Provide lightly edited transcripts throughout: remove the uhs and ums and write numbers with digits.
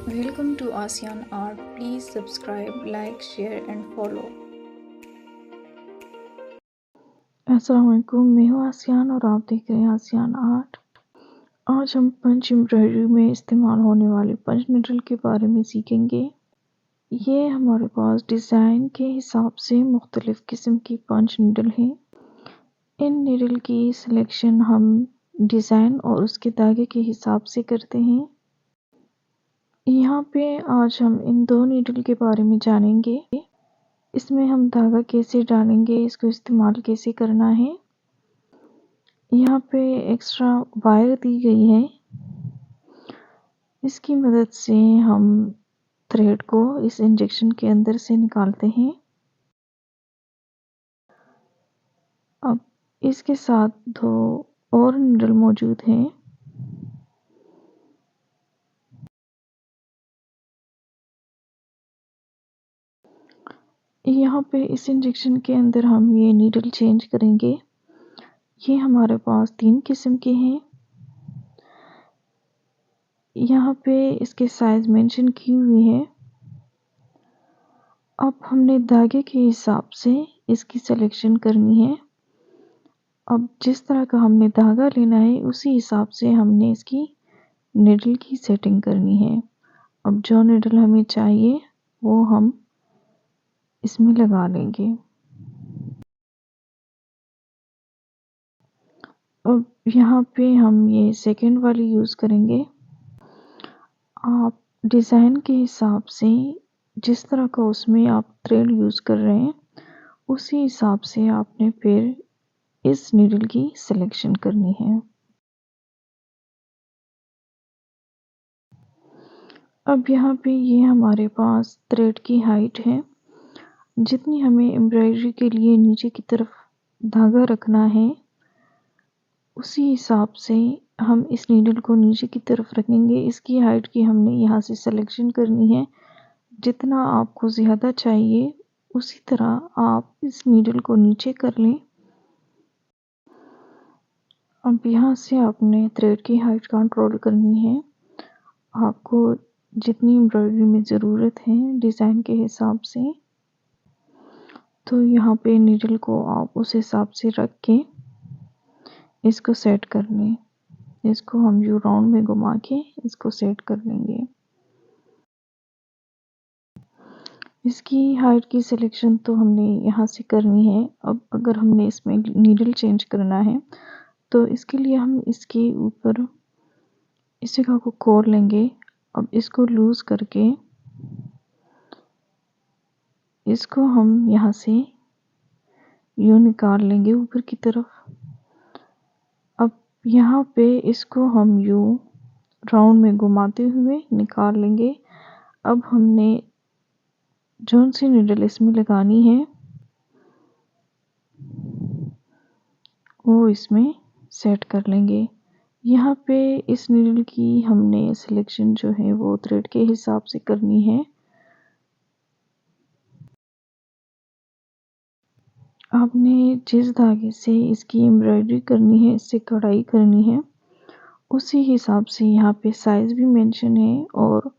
Welcome to ASEAN Art. Please subscribe, like, share, and follow. अस्सलाम वालेकुम, मैं हूँ आसियान और आप देख रहे हैं आसियान आर्ट। आज हम पंच एम्ब्रॉयडरी में इस्तेमाल होने वाले पंच नीडल के बारे में सीखेंगे। ये हमारे पास डिज़ाइन के हिसाब से मुख्तलिफ़ किस्म की पंच नीडल हैं। इन नीडल की सिलेक्शन हम डिज़ाइन और उसके धागे के हिसाब से करते हैं। यहाँ पे आज हम इन दो नीडल के बारे में जानेंगे। इसमें हम धागा कैसे डालेंगे, इसको इस्तेमाल कैसे करना है। यहाँ पे एक्स्ट्रा वायर दी गई है, इसकी मदद से हम थ्रेड को इस इंजेक्शन के अंदर से निकालते हैं। अब इसके साथ दो और नीडल मौजूद हैं। यहाँ पे इस इंजेक्शन के अंदर हम ये नीडल चेंज करेंगे। ये हमारे पास 3 किस्म के हैं। यहाँ पे इसके साइज मेंशन की हुई है। अब हमने धागे के हिसाब से इसकी सिलेक्शन करनी है। अब जिस तरह का हमने धागा लेना है उसी हिसाब से हमने इसकी निडल की सेटिंग करनी है। अब जो निडल हमें चाहिए वो हम इसमें लगा लेंगे। अब यहाँ पे हम ये सेकंड वाली यूज़ करेंगे। आप डिज़ाइन के हिसाब से जिस तरह का उसमें आप थ्रेड यूज़ कर रहे हैं उसी हिसाब से आपने फिर इस निडल की सिलेक्शन करनी है। अब यहाँ पे ये हमारे पास थ्रेड की हाइट है। जितनी हमें एम्ब्रॉयडरी के लिए नीचे की तरफ धागा रखना है उसी हिसाब से हम इस नीडल को नीचे की तरफ रखेंगे। इसकी हाइट की हमने यहाँ से सिलेक्शन करनी है। जितना आपको ज़्यादा चाहिए उसी तरह आप इस नीडल को नीचे कर लें। अब यहाँ से आपने थ्रेड की हाइट कंट्रोल करनी है। आपको जितनी एम्ब्रॉयडरी में ज़रूरत है डिज़ाइन के हिसाब से, तो यहाँ पे नीडल को आप उस हिसाब से रख के इसको सेट कर लें। इसको हम यू राउंड में घुमा के इसको सेट कर लेंगे। इसकी हाइट की सिलेक्शन तो हमने यहाँ से करनी है। अब अगर हमने इसमें नीडल चेंज करना है तो इसके लिए हम इसके ऊपर इस जगह को खोल लेंगे। अब इसको लूज़ करके इसको हम यहाँ से यूँ निकाल लेंगे ऊपर की तरफ। अब यहाँ पे इसको हम यूँ राउंड में घुमाते हुए निकाल लेंगे। अब हमने जौन सी नीडल इसमें लगानी है वो इसमें सेट कर लेंगे। यहाँ पे इस नीडल की हमने सिलेक्शन जो है वो थ्रेड के हिसाब से करनी है। आपने जिस धागे से इसकी एम्ब्रॉयडरी करनी है, इससे कढ़ाई करनी है, उसी हिसाब से यहाँ पे साइज़ भी मेंशन है और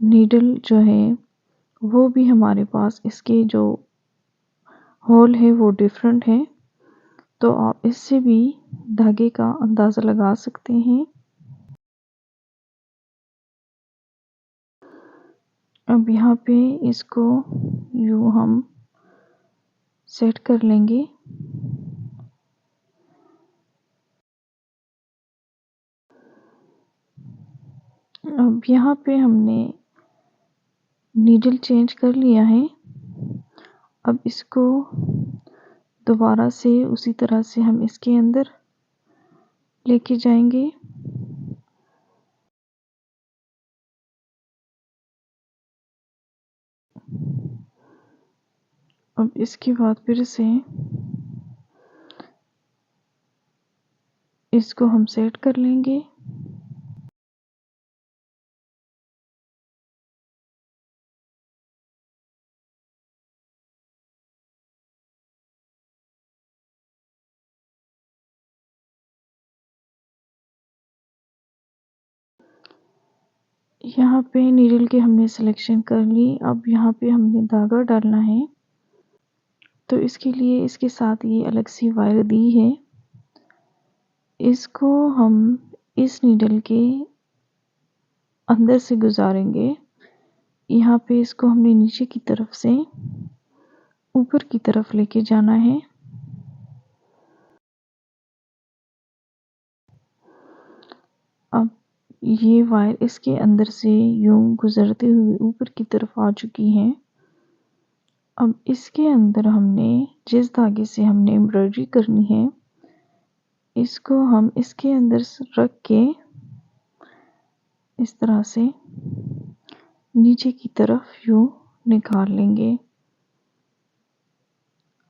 नीडल जो है वो भी हमारे पास इसके जो होल है वो डिफरेंट है, तो आप इससे भी धागे का अंदाज़ा लगा सकते हैं। अब यहाँ पे इसको यूँ हम सेट कर लेंगे। अब यहाँ पे हमने नीडल चेंज कर लिया है। अब इसको दोबारा से उसी तरह से हम इसके अंदर लेके जाएंगे। अब इसके बाद फिर से इसको हम सेट कर लेंगे। यहाँ पे नीडल की हमने सिलेक्शन कर ली। अब यहाँ पे हमने धागा डालना है, तो इसके लिए इसके साथ ये अलग सी वायर दी है। इसको हम इस नीडल के अंदर से गुजारेंगे। यहाँ पे इसको हमने नीचे की तरफ से ऊपर की तरफ लेके जाना है। अब ये वायर इसके अंदर से यूं गुजरते हुए ऊपर की तरफ आ चुकी है। अब इसके अंदर हमने जिस धागे से हमने एम्ब्रॉयडरी करनी है, इसको हम इसके अंदर रख के इस तरह से नीचे की तरफ यूं निकाल लेंगे।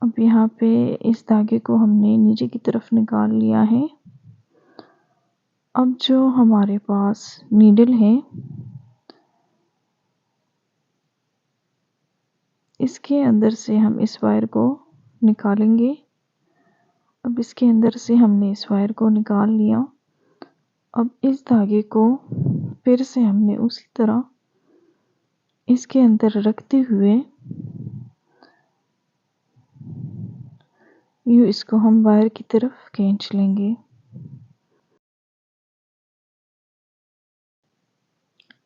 अब यहाँ पे इस धागे को हमने नीचे की तरफ निकाल लिया है। अब जो हमारे पास नीडल है, इसके अंदर से हम इस वायर को निकालेंगे। अब इसके अंदर से हमने इस वायर को निकाल लिया। अब इस धागे को फिर से हमने उसी तरह इसके अंदर रखते हुए यूं इसको हम वायर की तरफ खींच लेंगे।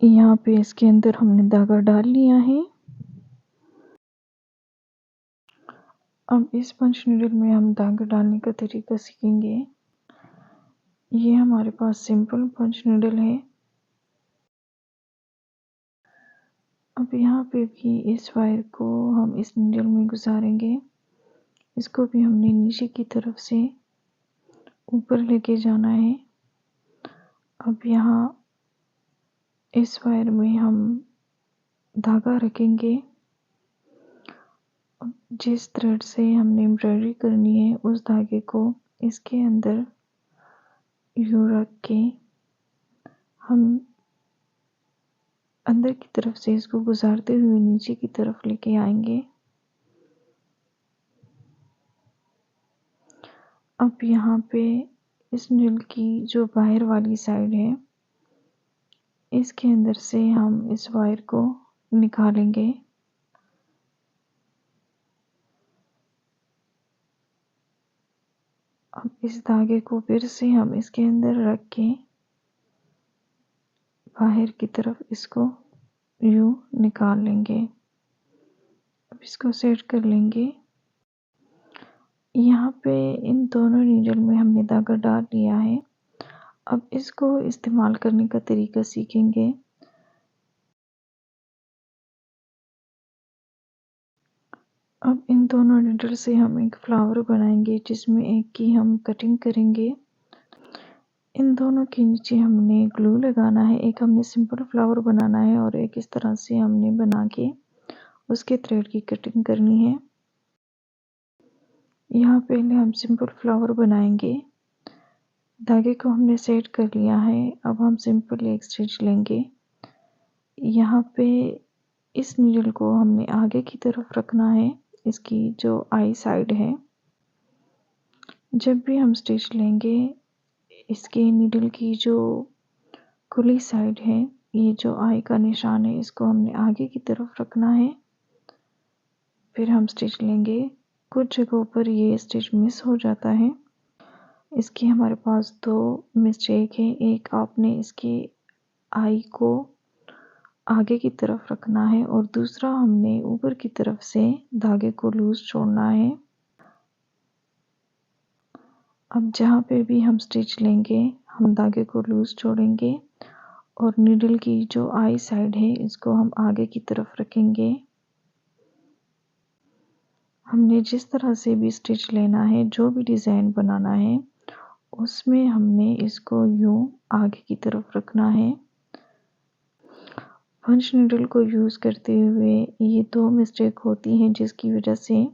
यहाँ पे इसके अंदर हमने धागा डाल लिया है। अब इस पंच नीडल में हम धागा डालने का तरीका सीखेंगे। ये हमारे पास सिंपल पंच नीडल है। अब यहाँ पे भी इस वायर को हम इस नीडल में गुजारेंगे। इसको भी हमने नीचे की तरफ से ऊपर लेके जाना है। अब यहाँ इस वायर में हम धागा रखेंगे। जिस थ्रेड से हमने एम्ब्रॉयडरी करनी है, उस धागे को इसके अंदर यूं रख के हम अंदर की तरफ से इसको गुजारते हुए नीचे की तरफ लेके आएंगे। अब यहाँ पे इस नीडल की जो बाहर वाली साइड है, इसके अंदर से हम इस वायर को निकालेंगे। अब इस धागे को फिर से हम इसके अंदर रख के बाहर की तरफ इसको यूं निकाल लेंगे। अब इसको सेट कर लेंगे। यहाँ पे इन दोनों नीडल में हमने धागा डाल लिया है। अब इसको इस्तेमाल करने का तरीका सीखेंगे। अब इन दोनों नीडल से हम एक फ्लावर बनाएंगे, जिसमें एक की हम कटिंग करेंगे। इन दोनों के नीचे हमने ग्लू लगाना है। एक हमने सिंपल फ्लावर बनाना है और एक इस तरह से हमने बना के उसके थ्रेड की कटिंग करनी है। यहाँ पहले हम सिंपल फ्लावर बनाएंगे। धागे को हमने सेट कर लिया है। अब हम सिंपल एक स्टिच लेंगे। यहाँ पे इस नीडल को हमने आगे की तरफ रखना है, इसकी जो आई साइड है। जब भी हम स्टिच लेंगे, इसके नीडल की जो खुली साइड है, ये जो आई का निशान है, इसको हमने आगे की तरफ रखना है। फिर हम स्टिच लेंगे। कुछ जगहों पर ये स्टिच मिस हो जाता है। इसकी हमारे पास दो मिस्टेक है। एक, आपने इसकी आई को आगे की तरफ रखना है और दूसरा, हमने ऊपर की तरफ से धागे को लूज छोड़ना है। अब जहाँ पे भी हम स्टिच लेंगे, हम धागे को लूज छोड़ेंगे और नीडल की जो आई साइड है, इसको हम आगे की तरफ रखेंगे। हमने जिस तरह से भी स्टिच लेना है, जो भी डिज़ाइन बनाना है, उसमें हमने इसको यूं आगे की तरफ रखना है। पंच नीडल को यूज़ करते हुए ये दो मिस्टेक होती हैं, जिसकी वजह से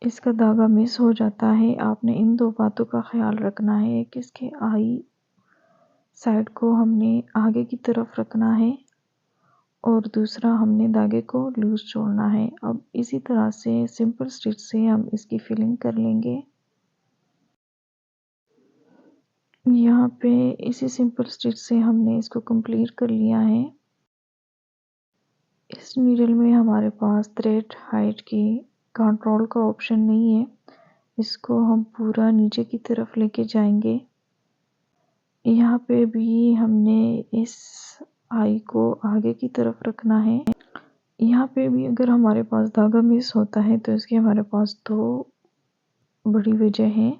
इसका धागा मिस हो जाता है। आपने इन दो बातों का ख्याल रखना है कि इसके आई साइड को हमने आगे की तरफ रखना है और दूसरा, हमने धागे को लूज छोड़ना है। अब इसी तरह से सिंपल स्टिच से हम इसकी फिलिंग कर लेंगे। यहाँ पे इसी सिंपल स्टिच से हमने इसको कंप्लीट कर लिया है। इस नीडल में हमारे पास थ्रेड हाइट की कंट्रोल का ऑप्शन नहीं है। इसको हम पूरा नीचे की तरफ लेके जाएंगे। यहाँ पे भी हमने इस आई को आगे की तरफ रखना है। यहाँ पे भी अगर हमारे पास धागा मिस होता है तो इसके हमारे पास दो बड़ी वजह है।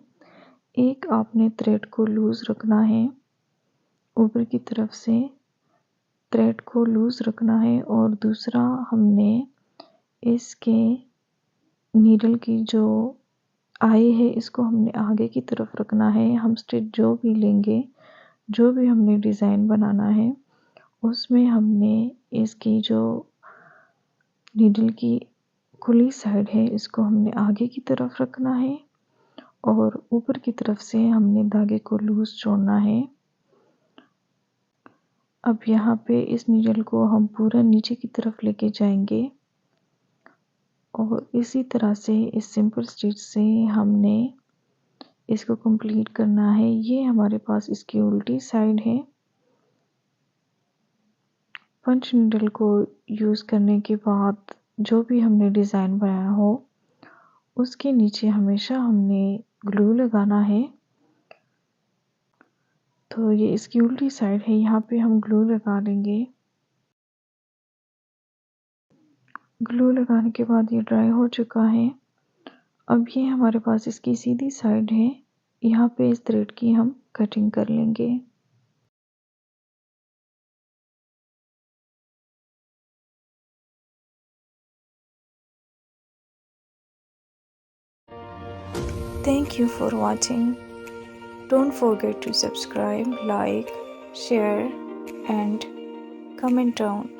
एक, आपने थ्रेड को लूज रखना है, ऊपर की तरफ से थ्रेड को लूज रखना है, और दूसरा, हमने इसके नीडल की जो आई है इसको हमने आगे की तरफ रखना है। हम स्टिच जो भी लेंगे, जो भी हमने डिज़ाइन बनाना है, उसमें हमने इसकी जो नीडल की खुली साइड है इसको हमने आगे की तरफ रखना है, और ऊपर की तरफ से हमने धागे को लूज छोड़ना है। अब यहाँ पे इस नीडल को हम पूरा नीचे की तरफ लेके जाएंगे, और इसी तरह से इस सिंपल स्टिच से हमने इसको कंप्लीट करना है। ये हमारे पास इसकी उल्टी साइड है। पंच नीडल को यूज़ करने के बाद जो भी हमने डिज़ाइन बनाया हो उसके नीचे हमेशा हमने ग्लू लगाना है। तो ये इसकी उल्टी साइड है, यहाँ पे हम ग्लू लगा लेंगे। ग्लू लगाने के बाद ये ड्राई हो चुका है। अब ये हमारे पास इसकी सीधी साइड है, यहाँ पे इस थ्रेड की हम कटिंग कर लेंगे। Thank you for watching. Don't forget to subscribe, like, share, and comment down.